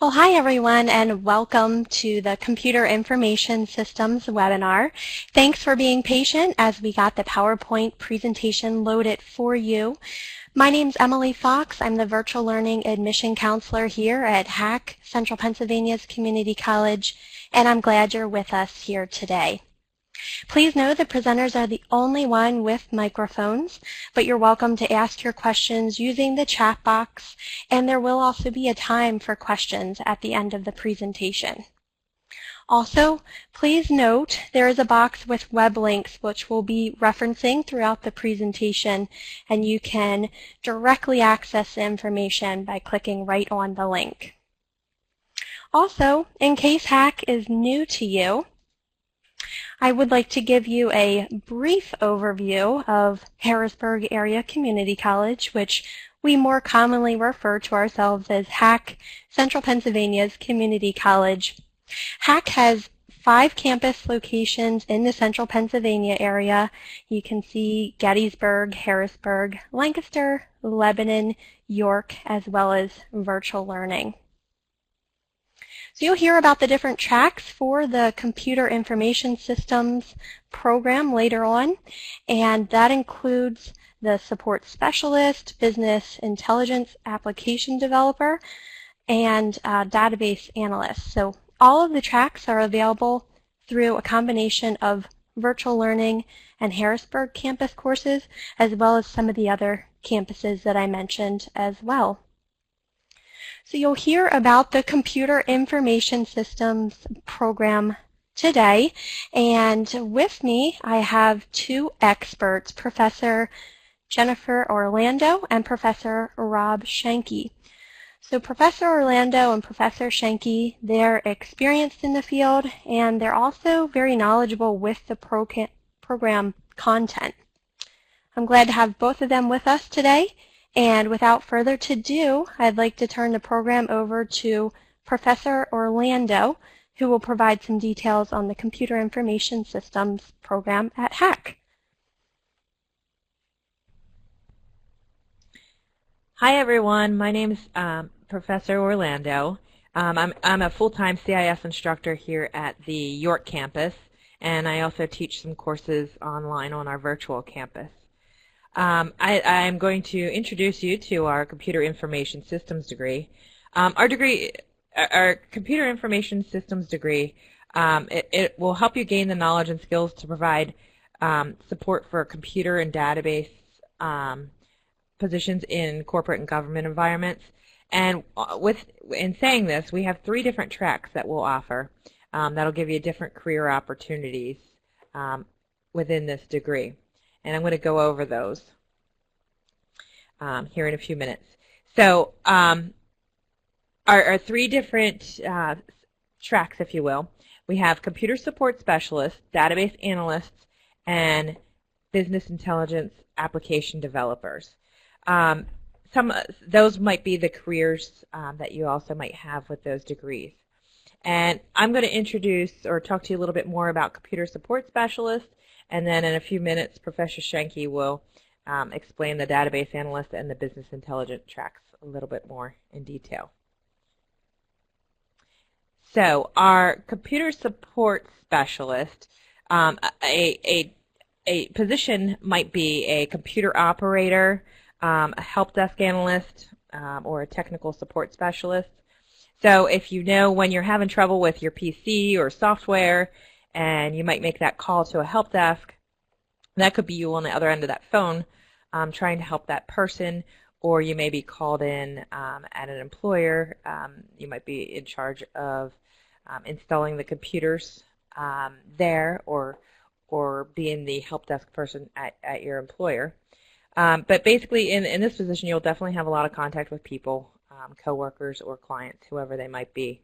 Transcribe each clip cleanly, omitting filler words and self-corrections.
Well, hi everyone, and welcome to the Computer Information Systems webinar. Thanks for being patient as we got the PowerPoint presentation loaded for you. My name's Emily Fox. I'm the Virtual Learning Admission Counselor here at HACC, Central Pennsylvania's Community College, and I'm glad you're with us here today. Please know the presenters are the only one with microphones, but you're welcome to ask your questions using the chat box, and there will also be a time for questions at the end of the presentation. Also, please note there is a box with web links which we'll be referencing throughout the presentation, and you can directly access the information by clicking right on the link. Also, in case HACC is new to you, I would like to give you a brief overview of Harrisburg Area Community College, which we more commonly refer to ourselves as HACC, Central Pennsylvania's Community College. HACC has 5 campus locations in the Central Pennsylvania area. You can see Gettysburg, Harrisburg, Lancaster, Lebanon, York, as well as virtual learning. So you'll hear about the different tracks for the Computer Information Systems program later on, and that includes the Support Specialist, Business Intelligence Application Developer, and Database Analyst. So all of the tracks are available through a combination of virtual learning and Harrisburg campus courses, as well as some of the other campuses that I mentioned as well. So you'll hear about the Computer Information Systems program today, and with me I have 2 experts, Professor Jennifer Orlando and Professor Rob Schenke. So Professor Orlando and Professor Schenke, they're experienced in the field, and they're also very knowledgeable with the program content. I'm glad to have both of them with us today. And without further ado, I'd like to turn the program over to Professor Orlando, who will provide some details on the Computer Information Systems program at HACC. Hi everyone, my name is Professor Orlando. I'm a full-time CIS instructor here at the York campus, and I also teach some courses online on our virtual campus. I'm going to introduce you to our Computer Information Systems degree. Our Computer Information Systems degree, it will help you gain the knowledge and skills to provide support for computer and database positions in corporate and government environments. And in saying this, we have 3 different tracks that we'll offer that'll give you different career opportunities within this degree. And I'm going to go over those here in a few minutes. So our 3 different tracks, if you will, we have Computer Support Specialist, Database Analysts, and Business Intelligence Application Developers. Those might be the careers that you also might have with those degrees. And I'm going to introduce or talk to you a little bit more about Computer Support Specialist, and then in a few minutes, Professor Schenke will explain the Database Analyst and the Business Intelligence tracks a little bit more in detail. So our Computer Support Specialist, a position might be a computer operator, a help desk analyst, or a technical support specialist. So if you know when you're having trouble with your PC or software, and you might make that call to a help desk, that could be you on the other end of that phone trying to help that person, or you may be called in at an employer. You might be in charge of installing the computers there, or being the help desk person at your employer. But basically in this position you'll definitely have a lot of contact with people, coworkers or clients, whoever they might be.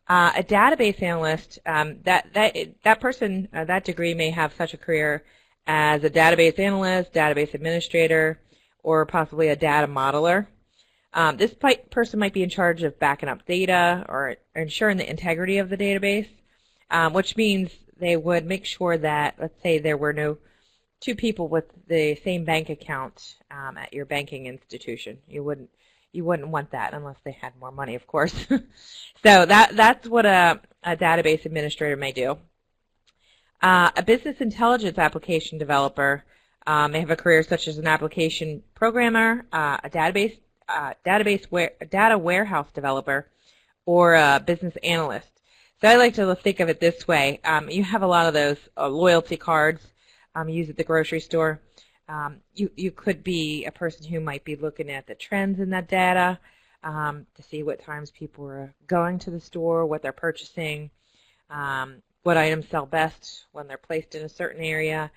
A database analyst, that person, that degree may have such a career as a database analyst, database administrator, or possibly a data modeler. This person might be in charge of backing up data or ensuring the integrity of the database, which means they would make sure that, let's say there were no 2 people with the same bank account at your banking institution. You You wouldn't want that unless they had more money, of course. So that's what a database administrator may do. A business intelligence application developer may have a career such as an application programmer, a data warehouse developer, or a business analyst. So I like to think of it this way. You have a lot of those loyalty cards used at the grocery store. You could be a person who might be looking at the trends in that data to see what times people are going to the store, what they're purchasing, what items sell best when they're placed in a certain area,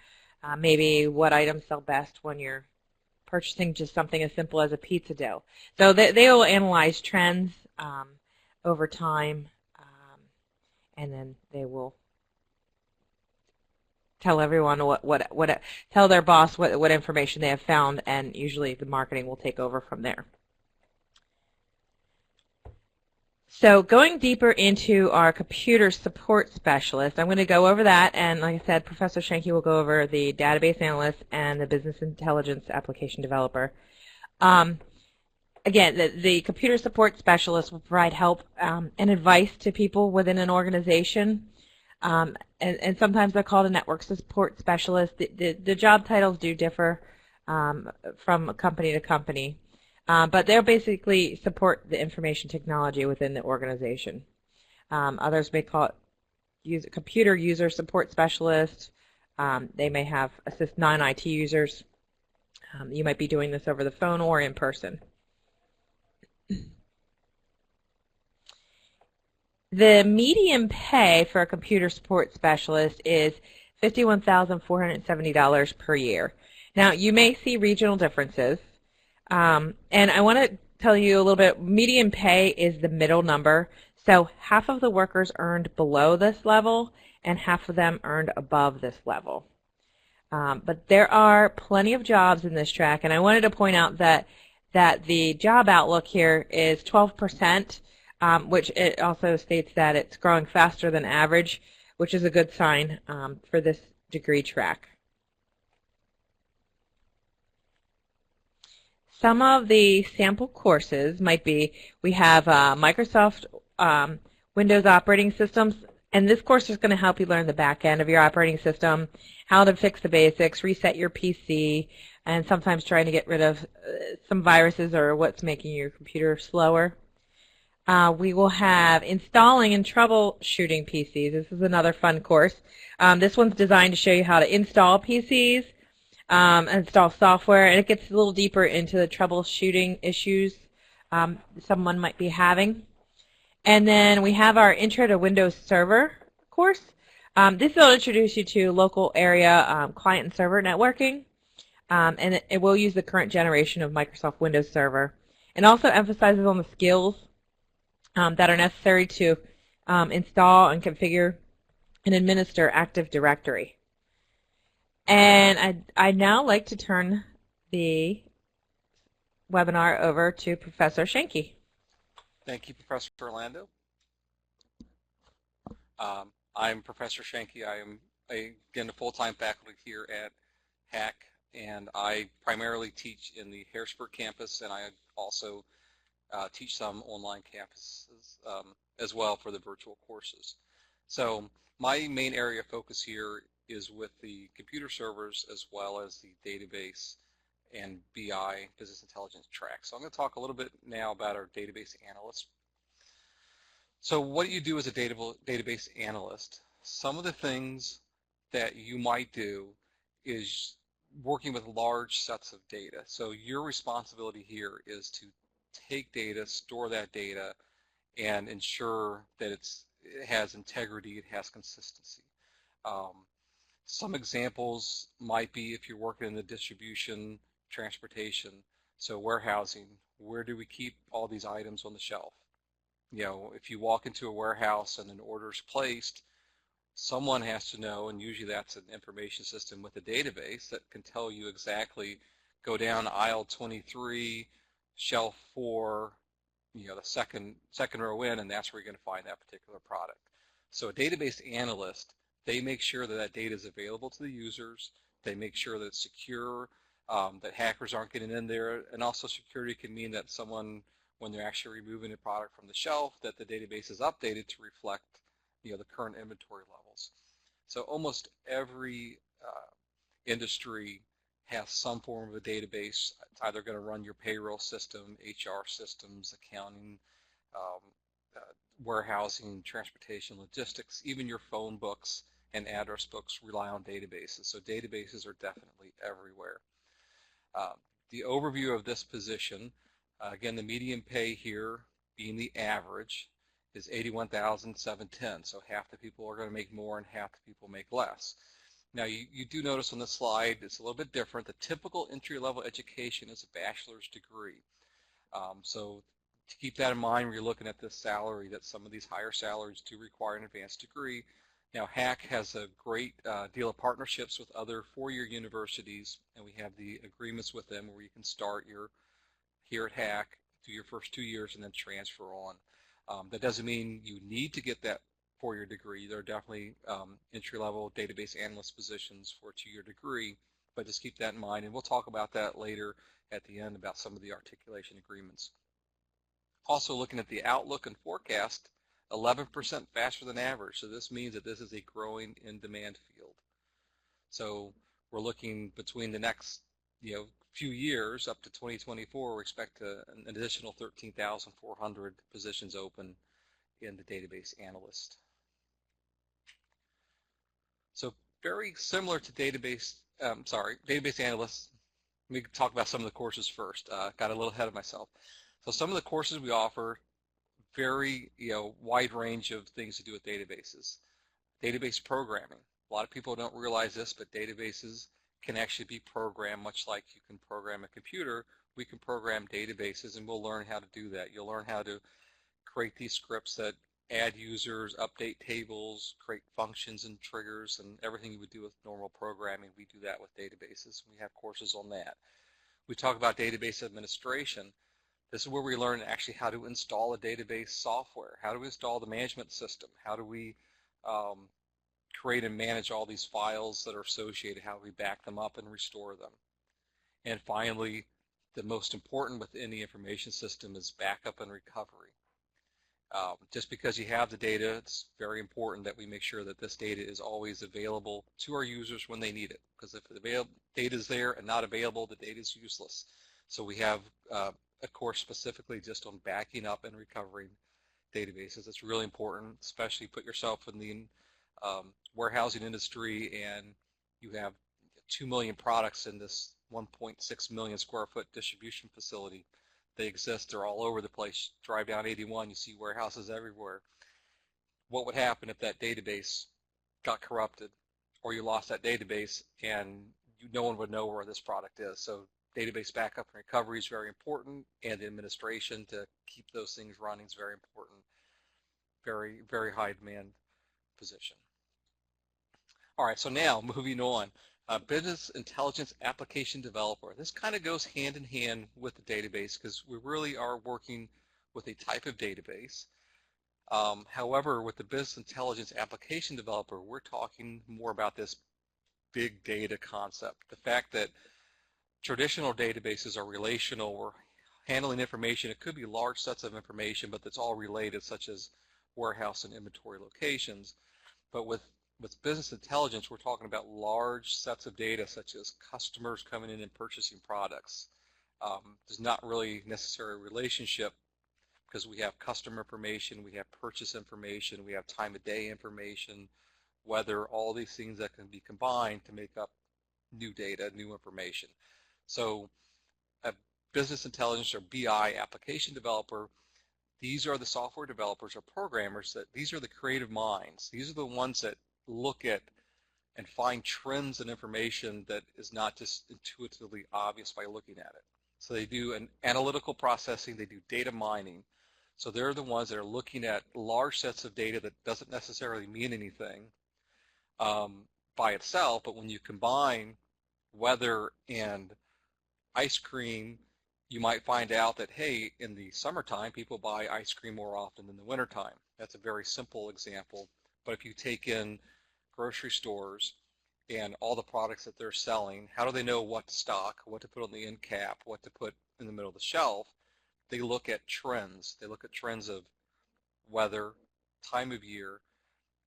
maybe what items sell best when you're purchasing just something as simple as a pizza dough. So they will analyze trends over time, and then they will tell everyone tell their boss what information they have found, and usually the marketing will take over from there. So going deeper into our computer support specialist, I'm going to go over that, and like I said, Professor Schenke will go over the database analyst and the business intelligence application developer. Again, the computer support specialist will provide help and advice to people within an organization, and sometimes they're called a network support specialist. The job titles do differ from company to company. But they'll basically support the information technology within the organization. Others may call it computer user support specialist. They may have assist non-IT users. You might be doing this over the phone or in person. The median pay for a computer support specialist is $51,470 per year. Now, you may see regional differences. And I want to tell you a little bit, median pay is the middle number. So half of the workers earned below this level and half of them earned above this level. But there are plenty of jobs in this track, and I wanted to point out that the job outlook here is 12%, which it also states that it's growing faster than average, which is a good sign for this degree track. Some of the sample courses might be, we have Microsoft Windows operating systems, and this course is going to help you learn the back end of your operating system, how to fix the basics, reset your PC, and sometimes trying to get rid of some viruses or what's making your computer slower. We will have installing and troubleshooting PCs. This is another fun course. This one's designed to show you how to install PCs, install software, and it gets a little deeper into the troubleshooting issues someone might be having. And then we have our Intro to Windows Server course. This will introduce you to local area client and server networking, and it will use the current generation of Microsoft Windows Server, and also emphasizes on the skills that are necessary to install and configure and administer Active Directory. And I'd now like to turn the webinar over to Professor Schenke. Thank you, Professor Orlando. I'm Professor Schenke. I am, again, a full-time faculty here at HACC, and I primarily teach in the Harrisburg campus, and I also teach some online campuses as well for the virtual courses. So my main area of focus here is with the computer servers as well as the database and BI, business intelligence track. So I'm going to talk a little bit now about our database analyst. So what do you do as a database analyst? Some of the things that you might do is working with large sets of data. So your responsibility here is to take data, store that data, and ensure that it has integrity, it has consistency. Some examples might be if you're working in the distribution, transportation, so warehousing, where do we keep all these items on the shelf? You know, if you walk into a warehouse and an order is placed, someone has to know, and usually that's an information system with a database that can tell you exactly, go down aisle 23, shelf 4, you know, the second row in, and that's where you're going to find that particular product. So a database analyst, they make sure that that data is available to the users, they make sure that it's secure, that hackers aren't getting in there, and also security can mean that someone, when they're actually removing a product from the shelf, that the database is updated to reflect the current inventory levels. So almost every industry has some form of a database. It's either going to run your payroll system, HR systems, accounting, um, uh, warehousing, transportation, logistics, even your phone books and address books rely on databases. So databases are definitely everywhere. The overview of this position, again, the median pay here being the average is $81,710. So half the people are going to make more and half the people make less. Now, you do notice on the slide it's a little bit different. The typical entry-level education is a bachelor's degree. So to keep that in mind when you're looking at this salary, that some of these higher salaries do require an advanced degree. Now, HACC has a great deal of partnerships with other four-year universities, and we have the agreements with them where you can start here at HACC, do your first 2 years, and then transfer on. That doesn't mean you need to get that four-year degree. There are definitely entry-level database analyst positions for a 2-year degree, but just keep that in mind, and we'll talk about that later at the end about some of the articulation agreements. Also looking at the outlook and forecast, 11% faster than average, so this means that this is a growing in-demand field. So we're looking between the next few years up to 2024, we expect an additional 13,400 positions open in the database analyst. So very similar to database analysts. Let me talk about some of the courses first. Got a little ahead of myself. So some of the courses we offer, very wide range of things to do with databases. Database programming. A lot of people don't realize this, but databases can actually be programmed much like you can program a computer. We can program databases, and we'll learn how to do that. You'll learn how to create these scripts that add users, update tables, create functions and triggers, and everything you would do with normal programming. We do that with databases. We have courses on that. We talk about database administration. This is where we learn actually how to install a database software, how to install the management system, how do we create and manage all these files that are associated, how do we back them up and restore them. And finally, the most important within the information system is backup and recovery. Just because you have the data, it's very important that we make sure that this data is always available to our users when they need it, because if the data is there and not available, the data is useless. So we have a course specifically just on backing up and recovering databases. It's really important, especially put yourself in the warehousing industry and you have 2 million products in this 1.6 million square foot distribution facility. They exist, they're all over the place. Drive down 81, you see warehouses everywhere. What would happen if that database got corrupted or you lost that database and no one would know where this product is? So database backup and recovery is very important, and administration to keep those things running is very important. Very, very high demand position. All right, so now moving on. Business intelligence application developer. This kind of goes hand in hand with the database because we really are working with a type of database. However, with the business intelligence application developer, we're talking more about this big data concept. The fact that traditional databases are relational, we're handling information. It could be large sets of information, but that's all related, such as warehouse and inventory locations. But with business intelligence, we're talking about large sets of data, such as customers coming in and purchasing products. There's not really necessarily a relationship because we have customer information, we have purchase information, we have time of day information, weather, all these things that can be combined to make up new data, new information. So a business intelligence or BI application developer, these are the software developers or programmers that these are the creative minds. These are the ones that look at and find trends and information that is not just intuitively obvious by looking at it. So they do an analytical processing, they do data mining. So they're the ones that are looking at large sets of data that doesn't necessarily mean anything by itself, but when you combine weather and ice cream, you might find out that, hey, in the summertime, people buy ice cream more often than the wintertime. That's a very simple example. But if you take in grocery stores and all the products that they're selling. How do they know what to stock, what to put on the end cap, what to put in the middle of the shelf? They look at trends. They look at trends of weather, time of year,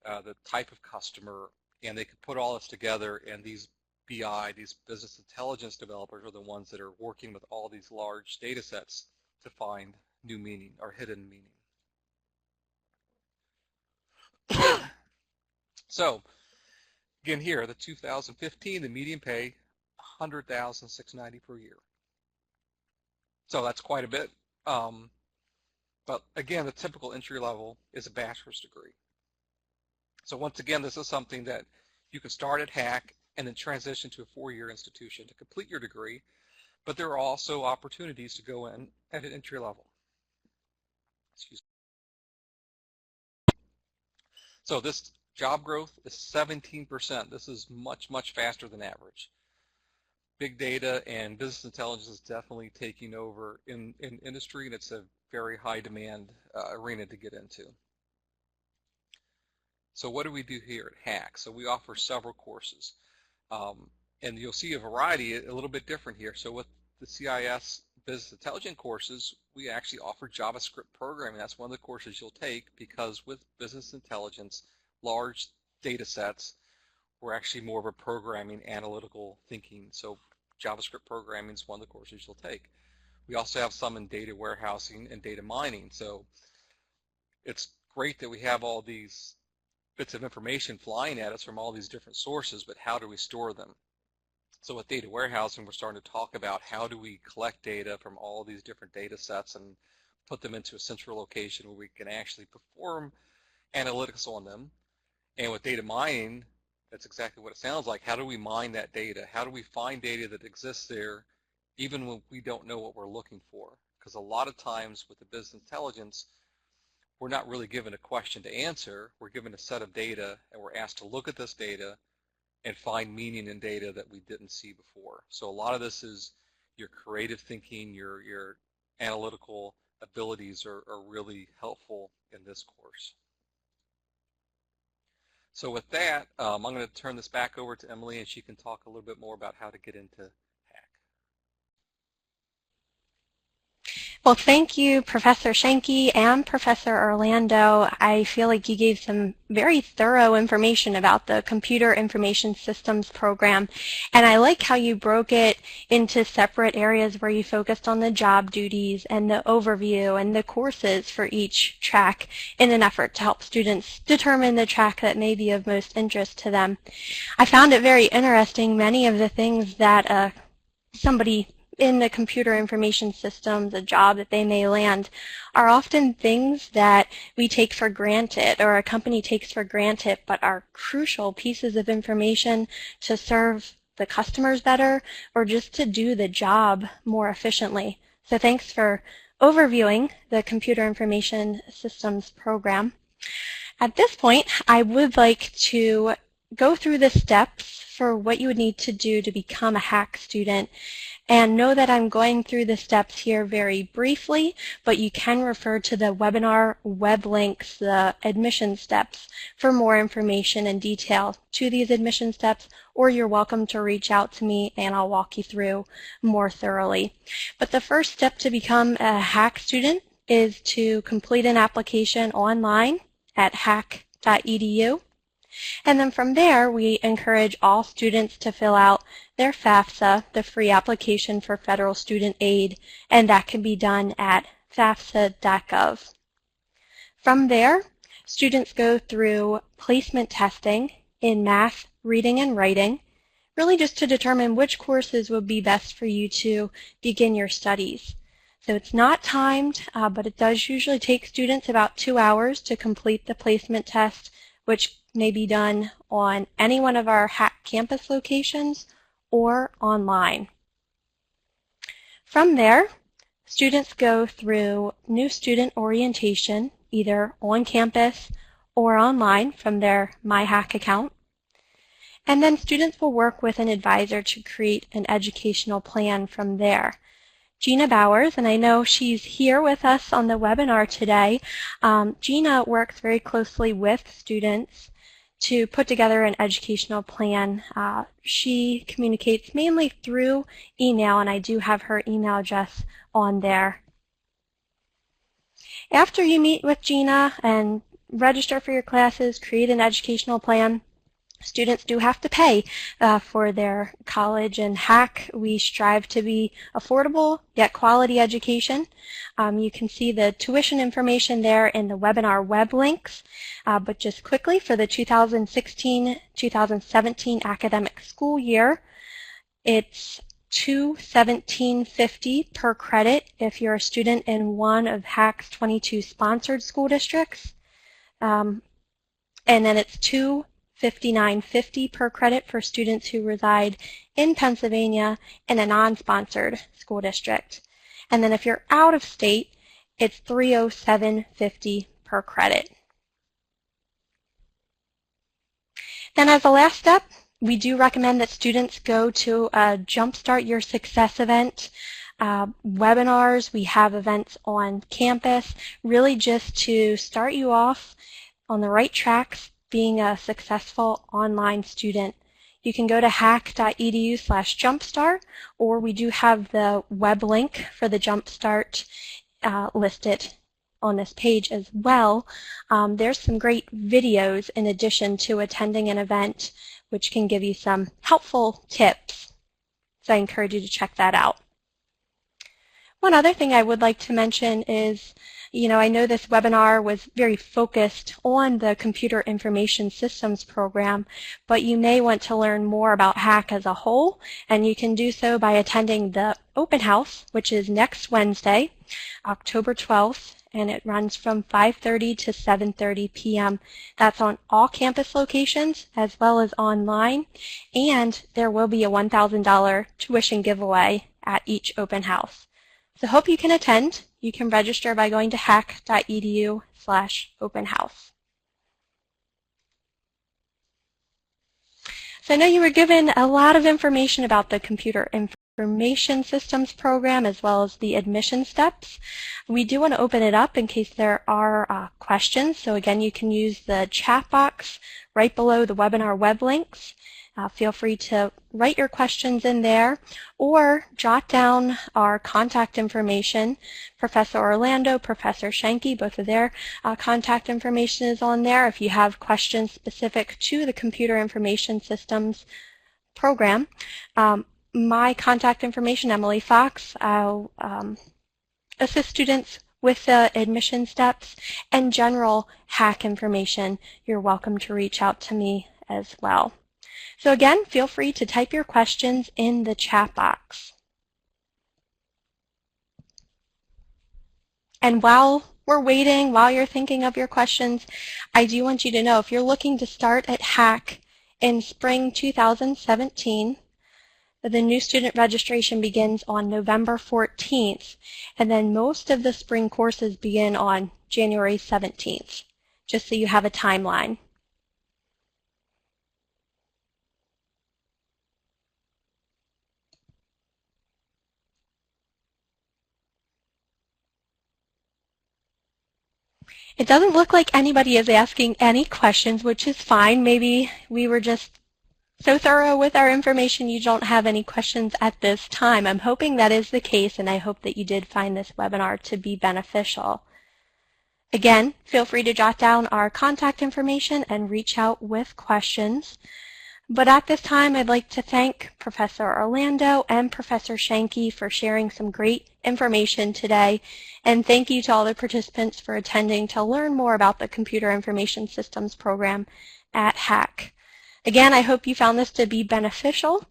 the type of customer, and they can put all this together, and these BI, these business intelligence developers, are the ones that are working with all these large data sets to find new meaning or hidden meaning. So again here, the 2015, the median pay, $100,690 per year. So that's quite a bit. But again, the typical entry level is a bachelor's degree. So once again, this is something that you can start at HACC and then transition to a four-year institution to complete your degree, but there are also opportunities to go in at an entry level. Excuse me. So this job growth is 17%. This is much, much faster than average. Big data and business intelligence is definitely taking over in industry, and it's a very high demand arena to get into. So what do we do here at HACC? So we offer several courses, and you'll see a variety, a little bit different here. So with the CIS Business Intelligence courses, we actually offer JavaScript programming. That's one of the courses you'll take, because with business intelligence, large data sets, we're actually more of a programming, analytical thinking. So JavaScript programming is one of the courses you'll take. We also have some in data warehousing and data mining. So it's great that we have all these bits of information flying at us from all these different sources, but how do we store them? So with data warehousing, we're starting to talk about how do we collect data from all these different data sets and put them into a central location where we can actually perform analytics on them. And with data mining, that's exactly what it sounds like. How do we mine that data? How do we find data that exists there even when we don't know what we're looking for? Because a lot of times with the business intelligence, we're not really given a question to answer. We're given a set of data, and we're asked to look at this data and find meaning in data that we didn't see before. So a lot of this is your creative thinking, your analytical abilities are really helpful in this course. So with that, I'm going to turn this back over to Emily, and she can talk a little bit more about how to get into HACC. Well, thank you, Professor Schenke and Professor Orlando. I feel like you gave some very thorough information about the Computer Information Systems program, and I like how you broke it into separate areas where you focused on the job duties and the overview and the courses for each track in an effort to help students determine the track that may be of most interest to them. I found it very interesting, many of the things that somebody in the computer information systems, a job that they may land, are often things that we take for granted or a company takes for granted, but are crucial pieces of information to serve the customers better or just to do the job more efficiently. So thanks for overviewing the Computer Information Systems program. At this point, I would like to go through the steps for what you would need to do to become a HACC student. And know that I'm going through the steps here very briefly, but you can refer to the webinar web links, the admission steps, for more information and detail to these admission steps, or you're welcome to reach out to me and I'll walk you through more thoroughly. But the first step to become a HACC student is to complete an application online at hacc.edu. And then from there, we encourage all students to fill out their FAFSA, the free application for federal student aid, and that can be done at fafsa.gov. From there, students go through placement testing in math, reading, and writing, really just to determine which courses would be best for you to begin your studies. So it's not timed, but it does usually take students about 2 hours to complete the placement test, which may be done on any one of our HACC campus locations or online. From there, students go through new student orientation, either on campus or online from their MyHACC account. And then students will work with an advisor to create an educational plan from there. Gina Bowers, and I know she's here with us on the webinar today. Gina works very closely with students to put together an educational plan. She communicates mainly through email, and I do have her email address on there. After you meet with Gina and register for your classes, create an educational plan, students do have to pay for their college, and HACC, we strive to be affordable yet quality education. You can see the tuition information there in the webinar web links, but just quickly for the 2016-2017 academic school year, it's $217.50 per credit if you're a student in one of HACC's 22 sponsored school districts, and then it's $259.50 per credit for students who reside in Pennsylvania in a non-sponsored school district. And then if you're out of state, it's $307.50 per credit. Then as a last step, we do recommend that students go to a Jumpstart Your Success event. Webinars, we have events on campus, really just to start you off on the right tracks being a successful online student. You can go to hacc.edu/jumpstart, or we do have the web link for the Jumpstart listed on this page as well. There's some great videos in addition to attending an event, which can give you some helpful tips. So I encourage you to check that out. One other thing I would like to mention is, I know this webinar was very focused on the Computer Information Systems program, but you may want to learn more about HACC as a whole, and you can do so by attending the open house, which is next Wednesday, October 12th, and it runs from 5:30 to 7:30 p.m. That's on all campus locations as well as online, and there will be a $1,000 tuition giveaway at each open house. So hope you can attend. You can register by going to hacc.edu/open house. So I know you were given a lot of information about the Computer Information Systems program as well as the admission steps. We do want to open it up in case there are questions. So again, you can use the chat box right below the webinar web links. Feel free to write your questions in there or jot down our contact information. Professor Orlando, Professor Schenke, both of their contact information is on there. If you have questions specific to the Computer Information Systems program, my contact information, Emily Fox, I'll assist students with the admission steps and general HACC information. You're welcome to reach out to me as well. So again, feel free to type your questions in the chat box. And while we're waiting, while you're thinking of your questions, I do want you to know if you're looking to start at HACC in spring 2017, the new student registration begins on November 14th, and then most of the spring courses begin on January 17th, just so you have a timeline. It doesn't look like anybody is asking any questions, which is fine. Maybe we were just so thorough with our information you don't have any questions at this time. I'm hoping that is the case, and I hope that you did find this webinar to be beneficial. Again, feel free to jot down our contact information and reach out with questions. But at this time, I'd like to thank Professor Orlando and Professor Schenke for sharing some great information today. And thank you to all the participants for attending to learn more about the Computer Information Systems program at HACC. Again, I hope you found this to be beneficial,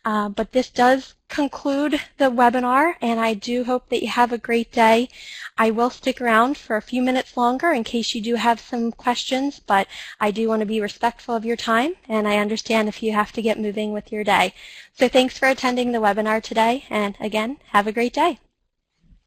but this does conclude the webinar, and I do hope that you have a great day. I will stick around for a few minutes longer in case you do have some questions, but I do want to be respectful of your time, and I understand if you have to get moving with your day. So thanks for attending the webinar today, and again, have a great day.